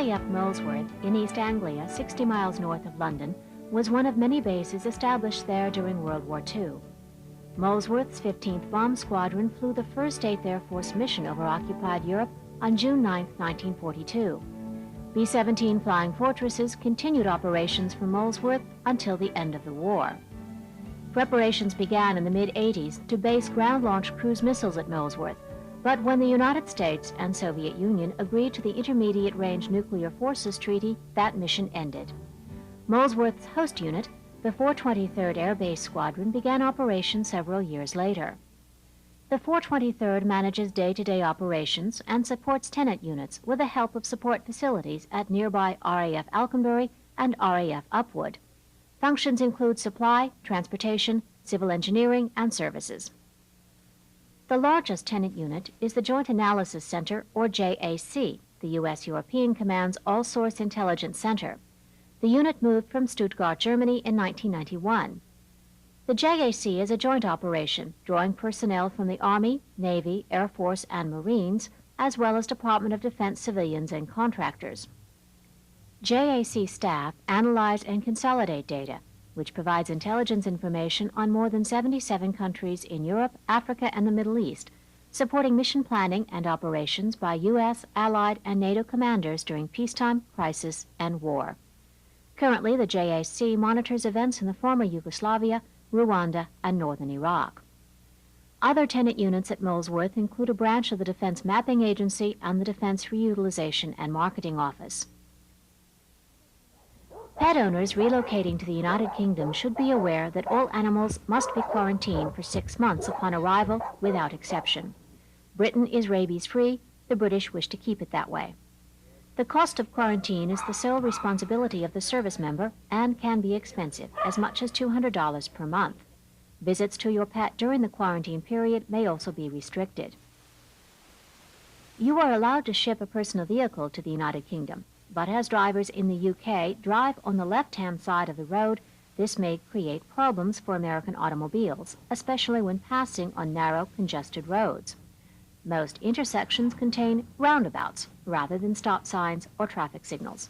RAF Molesworth in East Anglia, 60 miles north of London, was one of many bases established there during World War II. Molesworth's 15th Bomb Squadron flew the first 8th Air Force mission over occupied Europe on June 9, 1942. B-17 Flying Fortresses continued operations from Molesworth until the end of the war. Preparations began in the mid-80s to base ground-launched cruise missiles at Molesworth, but when the United States and Soviet Union agreed to the Intermediate-Range Nuclear Forces Treaty, that mission ended. Molesworth's host unit, the 423rd Air Base Squadron, began operations several years later. The 423rd manages day-to-day operations and supports tenant units with the help of support facilities at nearby RAF Alconbury and RAF Upwood. Functions include supply, transportation, civil engineering, and services. The largest tenant unit is the Joint Analysis Center, or JAC, the U.S. European Command's All-Source Intelligence Center. The unit moved from Stuttgart, Germany in 1991. The JAC is a joint operation, drawing personnel from the Army, Navy, Air Force, and Marines, as well as Department of Defense civilians and contractors. JAC staff analyze and consolidate data, which provides intelligence information on more than 77 countries in Europe, Africa, and the Middle East, supporting mission planning and operations by U.S., Allied, and NATO commanders during peacetime, crisis, and war. Currently, the JAC monitors events in the former Yugoslavia, Rwanda, and northern Iraq. Other tenant units at Molesworth include a branch of the Defense Mapping Agency and the Defense Reutilization and Marketing Office. Pet owners relocating to the United Kingdom should be aware that all animals must be quarantined for 6 months upon arrival without exception. Britain is rabies-free. The British wish to keep it that way. The cost of quarantine is the sole responsibility of the service member and can be expensive, as much as $200 per month. Visits to your pet during the quarantine period may also be restricted. You are allowed to ship a personal vehicle to the United Kingdom, but as drivers in the UK drive on the left-hand side of the road, this may create problems for American automobiles, especially when passing on narrow, congested roads. Most intersections contain roundabouts rather than stop signs or traffic signals.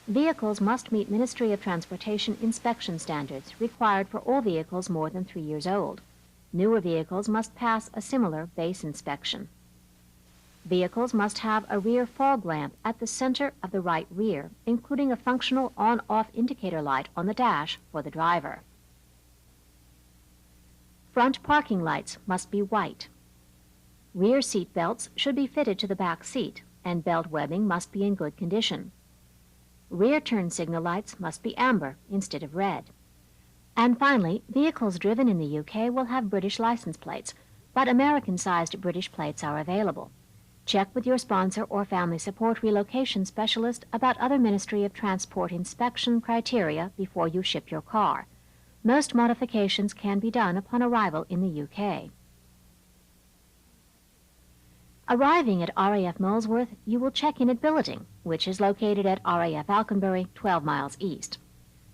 Vehicles must meet Ministry of Transportation inspection standards required for all vehicles more than 3 years old. Newer vehicles must pass a similar base inspection. Vehicles must have a rear fog lamp at the center of the right rear, including a functional on-off indicator light on the dash for the driver. Front parking lights must be white. Rear seat belts should be fitted to the back seat, and belt webbing must be in good condition. Rear turn signal lights must be amber instead of red. And finally, vehicles driven in the UK will have British license plates, but American-sized British plates are available. Check with your sponsor or family support relocation specialist about other Ministry of Transport inspection criteria before you ship your car. Most modifications can be done upon arrival in the UK. Arriving at RAF Molesworth, you will check in at billeting, which is located at RAF Alconbury, 12 miles east.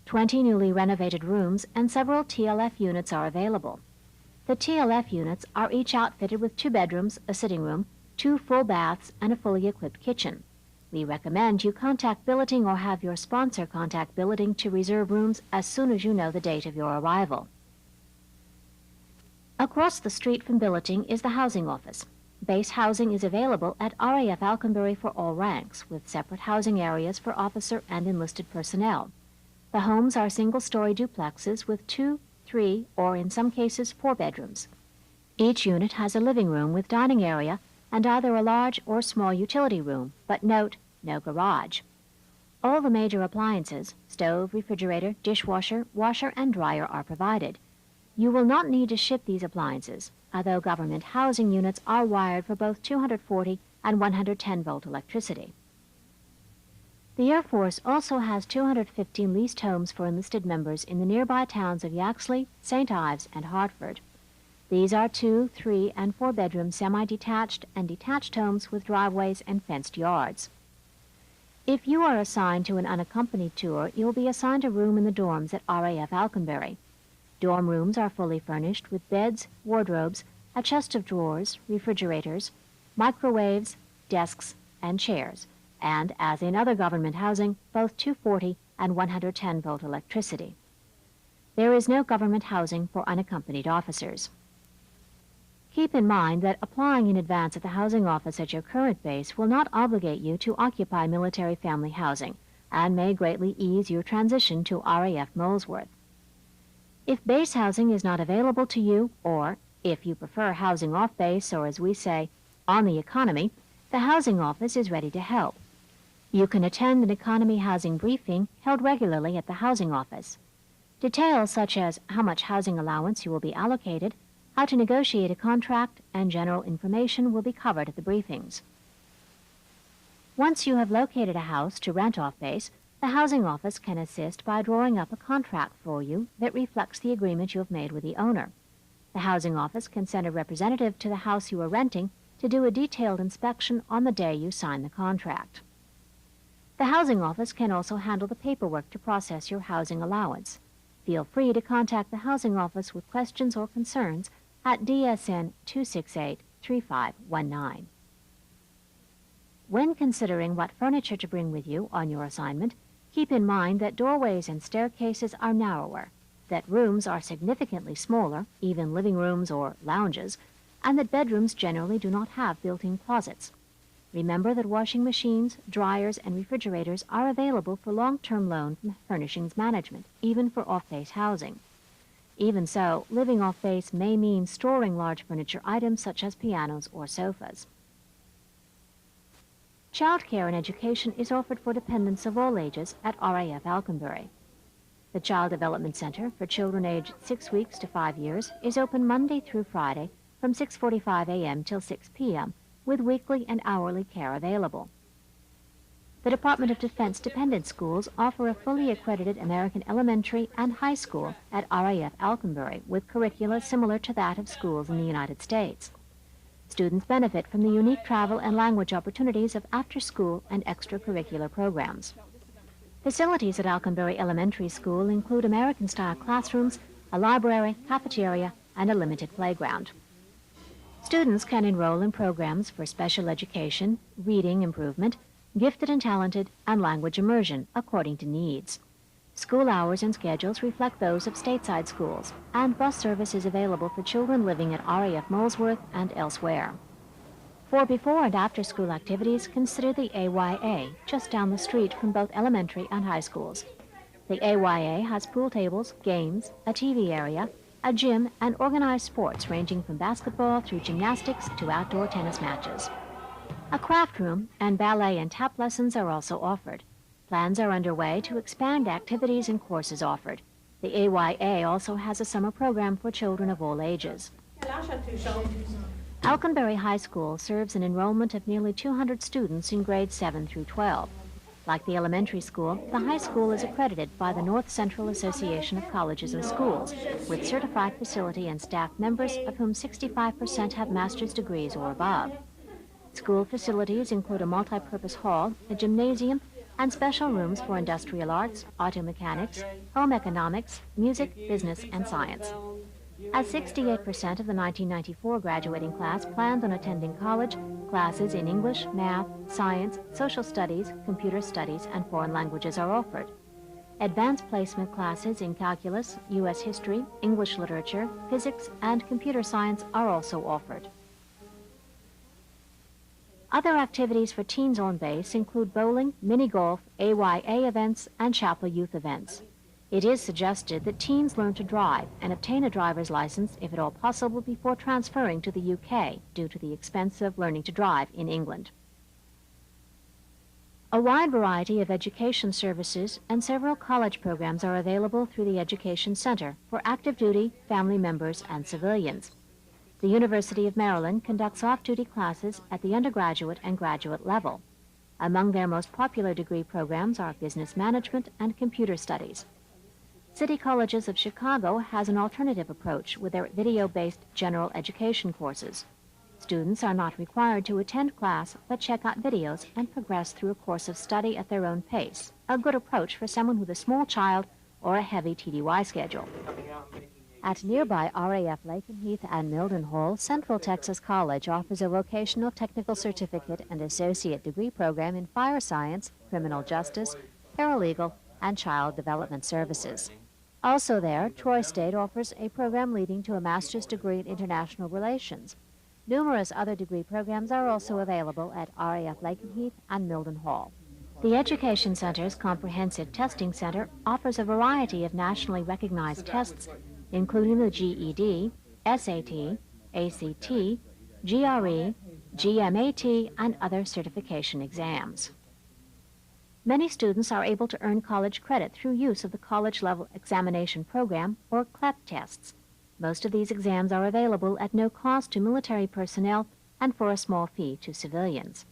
20 newly renovated rooms and several TLF units are available. The TLF units are each outfitted with 2 bedrooms, a sitting room, 2 full baths, and a fully equipped kitchen. We recommend you contact billeting or have your sponsor contact billeting to reserve rooms as soon as you know the date of your arrival. Across the street from billeting is the housing office. Base housing is available at RAF Alconbury for all ranks, with separate housing areas for officer and enlisted personnel. The homes are single-story duplexes with 2, 3, or in some cases 4 bedrooms. Each unit has a living room with dining area and either a large or small utility room, but note, no garage. All the major appliances, stove, refrigerator, dishwasher, washer, and dryer are provided. You will not need to ship these appliances, although government housing units are wired for both 240 and 110-volt electricity. The Air Force also has 215 leased homes for enlisted members in the nearby towns of Yaxley, St. Ives, and Hartford. These are 2, 3, and 4-bedroom semi-detached and detached homes with driveways and fenced yards. If you are assigned to an unaccompanied tour, you will be assigned a room in the dorms at RAF Alconbury. Dorm rooms are fully furnished with beds, wardrobes, a chest of drawers, refrigerators, microwaves, desks, and chairs, and, as in other government housing, both 240 and 110-volt electricity. There is no government housing for unaccompanied officers. Keep in mind that applying in advance at the housing office at your current base will not obligate you to occupy military family housing and may greatly ease your transition to RAF Molesworth. If base housing is not available to you, or if you prefer housing off base, or as we say, on the economy, the housing office is ready to help. You can attend an economy housing briefing held regularly at the housing office. Details such as how much housing allowance you will be allocated, how to negotiate a contract, and general information will be covered at the briefings. Once you have located a house to rent off base, the housing office can assist by drawing up a contract for you that reflects the agreement you have made with the owner. The housing office can send a representative to the house you are renting to do a detailed inspection on the day you sign the contract. The housing office can also handle the paperwork to process your housing allowance. Feel free to contact the housing office with questions or concerns at DSN 268-3519. When considering what furniture to bring with you on your assignment, keep in mind that doorways and staircases are narrower, that rooms are significantly smaller, even living rooms or lounges, and that bedrooms generally do not have built-in closets. Remember that washing machines, dryers, and refrigerators are available for long-term loan from Furnishings Management, even for off-base housing. Even so, living off-base may mean storing large furniture items such as pianos or sofas. Child care and education is offered for dependents of all ages at RAF Alconbury. The Child Development Center for children aged 6 weeks to 5 years is open Monday through Friday from 6:45 a.m. till 6 p.m., with weekly and hourly care available. The Department of Defense dependent schools offer a fully accredited American elementary and high school at RAF Alconbury with curricula similar to that of schools in the United States. Students benefit from the unique travel and language opportunities of after-school and extracurricular programs. Facilities at Alconbury Elementary School include American-style classrooms, a library, cafeteria, and a limited playground. Students can enroll in programs for special education, reading improvement, gifted and talented, and language immersion according to needs. School hours and schedules reflect those of stateside schools, and bus service is available for children living at RAF Molesworth and elsewhere. For before and after school activities, consider the AYA, just down the street from both elementary and high schools. The AYA has pool tables, games, a TV area, a gym, and organized sports ranging from basketball through gymnastics to outdoor tennis matches. A craft room and ballet and tap lessons are also offered. Plans are underway to expand activities and courses offered. The AYA also has a summer program for children of all ages. Alconbury High School serves an enrollment of nearly 200 students in grades 7 through 12. Like the elementary school, the high school is accredited by the North Central Association of Colleges and Schools, with certified facility and staff members, of whom 65% have master's degrees or above. School facilities include a multi-purpose hall, a gymnasium, and special rooms for industrial arts, auto mechanics, home economics, music, business, and science. As 68% of the 1994 graduating class planned on attending college, classes in English, math, science, social studies, computer studies, and foreign languages are offered. Advanced placement classes in calculus, U.S. history, English literature, physics, and computer science are also offered. Other activities for teens on base include bowling, mini-golf, AYA events, and chapel youth events. It is suggested that teens learn to drive and obtain a driver's license, if at all possible, before transferring to the UK due to the expense of learning to drive in England. A wide variety of education services and several college programs are available through the Education Center for active duty, family members, and civilians. The University of Maryland conducts off-duty classes at the undergraduate and graduate level. Among their most popular degree programs are business management and computer studies. City Colleges of Chicago has an alternative approach with their video-based general education courses. Students are not required to attend class, but check out videos and progress through a course of study at their own pace, a good approach for someone with a small child or a heavy TDY schedule. At nearby RAF Lackland Heath and Mildenhall, Central Texas College offers a vocational technical certificate and associate degree program in fire science, criminal justice, paralegal, and child development services. Also there, Troy State offers a program leading to a master's degree in international relations. Numerous other degree programs are also available at RAF Lackland Heath and Mildenhall. The Education Center's Comprehensive Testing Center offers a variety of nationally recognized tests, including the GED, SAT, ACT, GRE, GMAT, and other certification exams. Many students are able to earn college credit through use of the College Level Examination Program, or CLEP tests. Most of these exams are available at no cost to military personnel and for a small fee to civilians.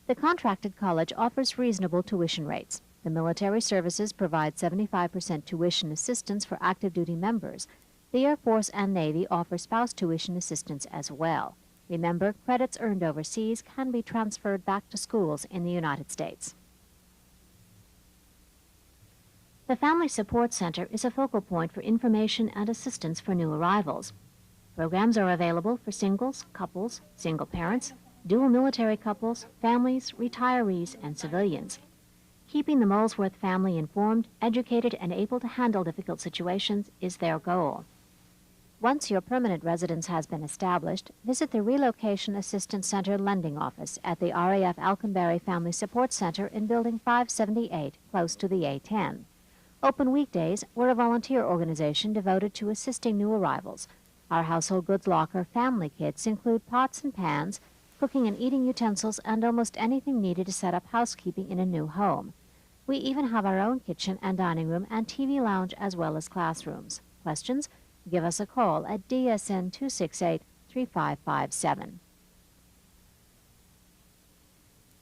The contracted college offers reasonable tuition rates. The military services provide 75% tuition assistance for active duty members. The Air Force and Navy offer spouse tuition assistance as well. Remember, credits earned overseas can be transferred back to schools in the United States. The Family Support Center is a focal point for information and assistance for new arrivals. Programs are available for singles, couples, single parents, dual military couples, families, retirees, and civilians. Keeping the Molesworth family informed, educated, and able to handle difficult situations is their goal. Once your permanent residence has been established, visit the Relocation Assistance Center Lending Office at the RAF Alconbury Family Support Center in Building 578, close to the A-10. Open weekdays, we're a volunteer organization devoted to assisting new arrivals. Our household goods locker family kits include pots and pans, cooking and eating utensils, and almost anything needed to set up housekeeping in a new home. We even have our own kitchen and dining room and TV lounge as well as classrooms. Questions? Give us a call at DSN 268-3557.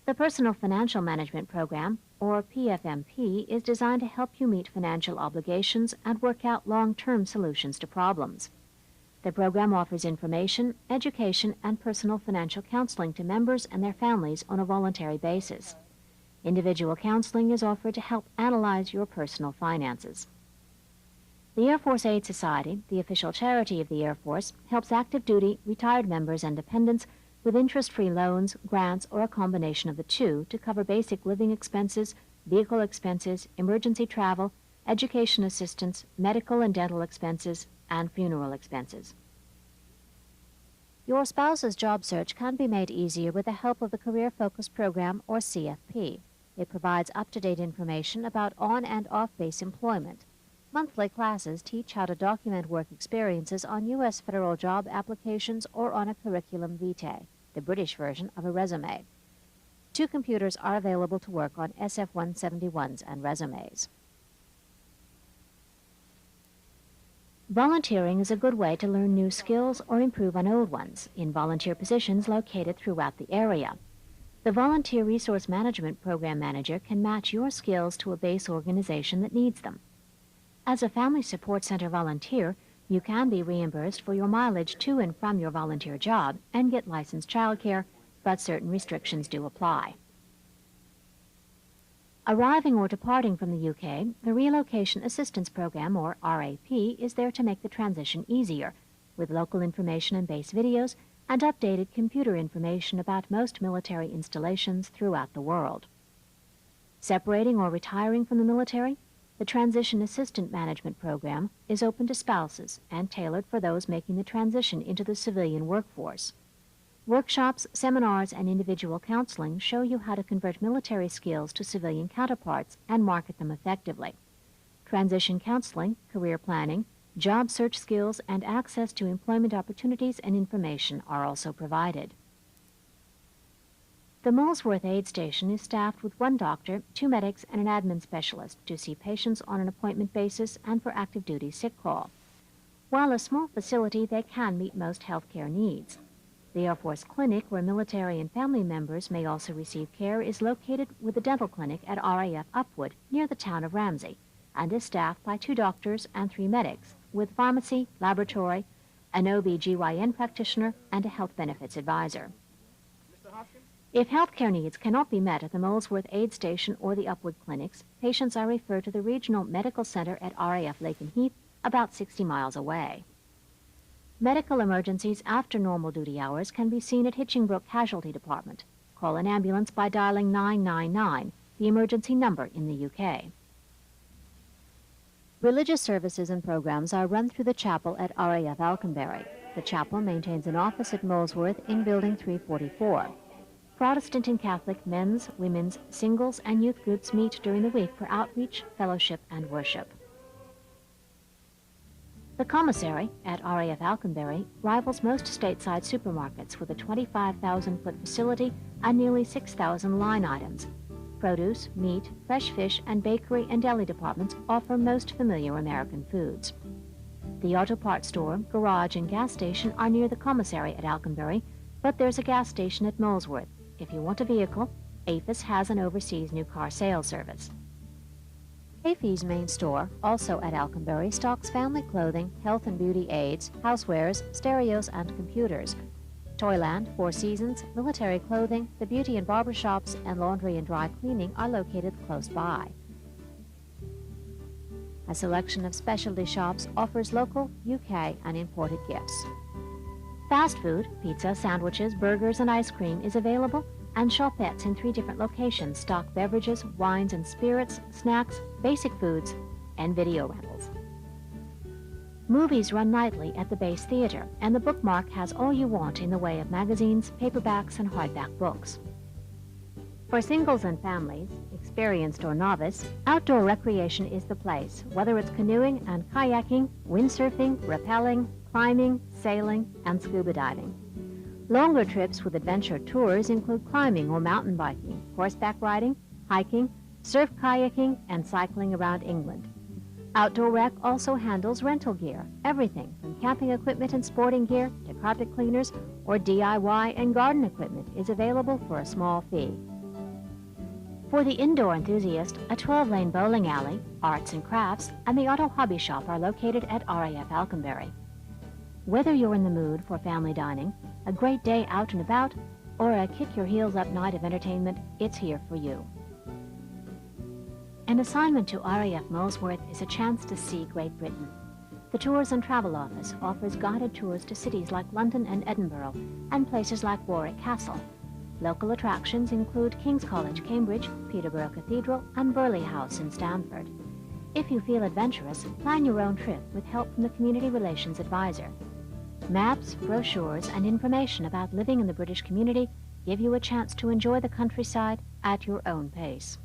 The Personal Financial Management Program, or PFMP, is designed to help you meet financial obligations and work out long-term solutions to problems. The program offers information, education, and personal financial counseling to members and their families on a voluntary basis. Individual counseling is offered to help analyze your personal finances. The Air Force Aid Society, the official charity of the Air Force, helps active duty, retired members, and dependents with interest-free loans, grants, or a combination of the two to cover basic living expenses, vehicle expenses, emergency travel, education assistance, medical and dental expenses, and funeral expenses. Your spouse's job search can be made easier with the help of the Career Focus Program, or CFP. It provides up-to-date information about on- and off-base employment. Monthly classes teach how to document work experiences on U.S. federal job applications or on a curriculum vitae, the British version of a resume. 2 computers are available to work on SF-171s and resumes. Volunteering is a good way to learn new skills or improve on old ones in volunteer positions located throughout the area. The Volunteer Resource Management Program Manager can match your skills to a base organization that needs them. As a Family Support Center volunteer, you can be reimbursed for your mileage to and from your volunteer job and get licensed childcare, but certain restrictions do apply. Arriving or departing from the UK, the Relocation Assistance Program, or RAP, is there to make the transition easier, with local information and base videos and updated computer information about most military installations throughout the world. Separating or retiring from the military, the Transition Assistant Management Program is open to spouses and tailored for those making the transition into the civilian workforce. Workshops, seminars, and individual counseling show you how to convert military skills to civilian counterparts and market them effectively. Transition counseling, career planning, job search skills, and access to employment opportunities and information are also provided. The Molesworth Aid Station is staffed with 1 doctor, 2 medics, and an admin specialist to see patients on an appointment basis and for active duty sick call. While a small facility, they can meet most health care needs. The Air Force Clinic, where military and family members may also receive care, is located with a dental clinic at RAF Upwood near the town of Ramsey and is staffed by 2 doctors and 3 medics with pharmacy, laboratory, an OB/GYN practitioner, and a health benefits advisor. If health care needs cannot be met at the Molesworth Aid Station or the Upwood clinics, patients are referred to the Regional Medical Center at RAF Lackland Heath about 60 miles away. Medical emergencies after normal duty hours can be seen at Hitchingbrook Casualty Department. Call an ambulance by dialing 999, the emergency number in the UK. Religious services and programs are run through the chapel at RAF Alconbury. The chapel maintains an office at Molesworth in Building 344. Protestant and Catholic men's, women's, singles, and youth groups meet during the week for outreach, fellowship, and worship. The commissary at RAF Alconbury rivals most stateside supermarkets with a 25,000-foot facility and nearly 6,000 line items. Produce, meat, fresh fish, and bakery and deli departments offer most familiar American foods. The auto parts store, garage, and gas station are near the commissary at Alconbury, but there's a gas station at Molesworth. If you want a vehicle, APHIS has an overseas new car sales service. APHIS main store, also at Alconbury, stocks family clothing, health and beauty aids, housewares, stereos, and computers. Toyland, Four Seasons, military clothing, the beauty and barber shops, and laundry and dry cleaning are located close by. A selection of specialty shops offers local, UK, and imported gifts. Fast food, pizza, sandwiches, burgers, and ice cream is available, and shopettes in 3 different locations stock beverages, wines and spirits, snacks, basic foods, and video rentals. Movies run nightly at the Base Theatre, and the Bookmark has all you want in the way of magazines, paperbacks, and hardback books. For singles and families, experienced or novice, outdoor recreation is the place, whether it's canoeing and kayaking, windsurfing, rappelling, climbing, sailing, and scuba diving. Longer trips with adventure tours include climbing or mountain biking, horseback riding, hiking, surf kayaking, and cycling around England. Outdoor Rec also handles rental gear, everything from camping equipment and sporting gear to carpet cleaners or DIY and garden equipment is available for a small fee. For the indoor enthusiast, a 12-lane bowling alley, arts and crafts, and the auto hobby shop are located at RAF Alconbury. Whether you're in the mood for family dining, a great day out and about, or a kick-your-heels-up night of entertainment, it's here for you. An assignment to RAF Molesworth is a chance to see Great Britain. The Tours and Travel Office offers guided tours to cities like London and Edinburgh, and places like Warwick Castle. Local attractions include King's College, Cambridge, Peterborough Cathedral, and Burleigh House in Stamford. If you feel adventurous, plan your own trip with help from the Community Relations Advisor. Maps, brochures, and information about living in the British community give you a chance to enjoy the countryside at your own pace.